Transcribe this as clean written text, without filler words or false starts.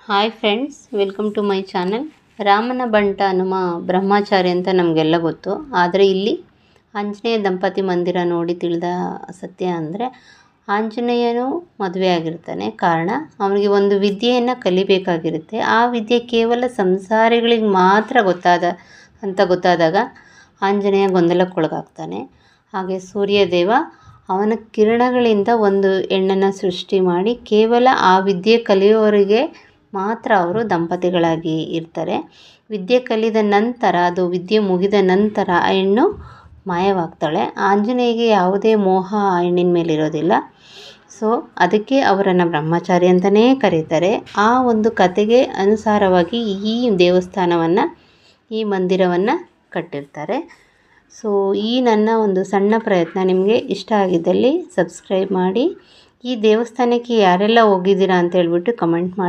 Hi friends, welcome to my channel. ರಾಮನ ಬಂಟ ಹನುಮ ಬ್ರಹ್ಮಚಾರಿ ಅಂತ ನಮಗೆಲ್ಲ ಗೊತ್ತು. ಆದರೆ ಇಲ್ಲಿ ಆಂಜನೇಯ ದಂಪತಿ ಮಂದಿರ ನೋಡಿ ತಿಳಿದ ಸತ್ಯ ಅಂದರೆ ಆಂಜನೇಯನು ಮದುವೆ ಆಗಿರ್ತಾನೆ. ಕಾರಣ ಅವನಿಗೆ ಒಂದು ವಿದ್ಯೆಯನ್ನು ಕಲಿಬೇಕಾಗಿರುತ್ತೆ. ಆ ವಿದ್ಯೆ ಕೇವಲ ಸಂಸಾರಿಗಳಿಗೆ ಮಾತ್ರ ಗೊತ್ತಾದಾಗ ಆಂಜನೇಯ ಗೊಂದಲಕ್ಕೊಳಗಾಗ್ತಾನೆ. ಹಾಗೆ ಸೂರ್ಯದೇವ ಅವನ ಕಿರಣಗಳಿಂದ ಒಂದು ಹೆಣ್ಣನ್ನು ಸೃಷ್ಟಿ ಮಾಡಿ ಕೇವಲ ಆ ವಿದ್ಯೆ ಕಲಿಯೋರಿಗೆ ಮಾತ್ರ ಅವರು ದಂಪತಿಗಳಾಗಿ ಇರ್ತಾರೆ. ವಿದ್ಯೆ ಕಲಿದ ನಂತರ, ಅದು ವಿದ್ಯೆ ಮುಗಿದ ನಂತರ ಆ ಹೆಣ್ಣು ಮಾಯವಾಗ್ತಾಳೆ. ಆಂಜನೇಯಗೆ ಯಾವುದೇ ಮೋಹ ಆ ಹೆಣ್ಣಿನ ಮೇಲೆ ಇರೋದಿಲ್ಲ. ಸೊ ಅದಕ್ಕೆ ಅವರನ್ನು ಬ್ರಹ್ಮಚಾರಿ ಅಂತಲೇ ಕರೀತಾರೆ. ಆ ಒಂದು ಕತೆಗೆ ಅನುಸಾರವಾಗಿ ಈ ದೇವಸ್ಥಾನವನ್ನು, ಈ ಮಂದಿರವನ್ನು ಕಟ್ಟಿರ್ತಾರೆ. ಸೊ ಈ ನನ್ನ ಒಂದು ಸಣ್ಣ ಪ್ರಯತ್ನ ನಿಮಗೆ ಇಷ್ಟ ಆಗಿದ್ದಲ್ಲಿ ಸಬ್ಸ್ಕ್ರೈಬ್ ಮಾಡಿ. ಈ ದೇವಸ್ಥಾನಕ್ಕೆ ಯಾರೆಲ್ಲ ಹೋಗಿದ್ದೀರಾ ಅಂತ ಹೇಳ್ಬಿಟ್ಟು ಕಮೆಂಟ್ ಮಾಡಿ.